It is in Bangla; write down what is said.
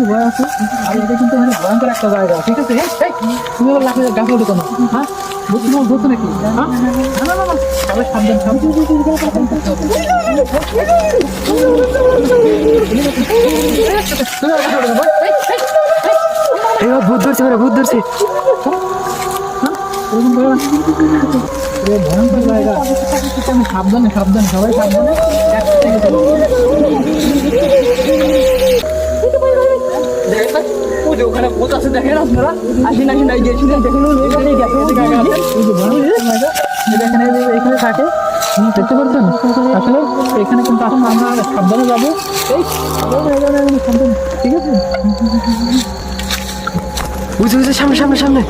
ভয় আছে আর এটা কিন্তু মানে ভয়ঙ্কর একটা জায়গা, ঠিক আছে? তুমি আবার লাফে গাছ উঠে কেন? হ্যাঁ, বুঝছো নাকি? হ্যাঁ, না না না, সবাই সাবধান ভূত ধরছে, ভূত ধরছে। ভয়ঙ্কর জায়গা, সাবধানে সাবধানে, সবাই সাবধানে। ওখানে ভূত আছে, দেখেন আপনারা। আসেন আসেন, এই গেছিলেন দেখেন, এখানে এখানে থাকে, দেখতে পাচ্ছেন? আসলে এখানে কিন্তু আসলে আমরা সাবধানে যাবো, ঠিক আছে? বুঝে সামনে সামনে সামনে।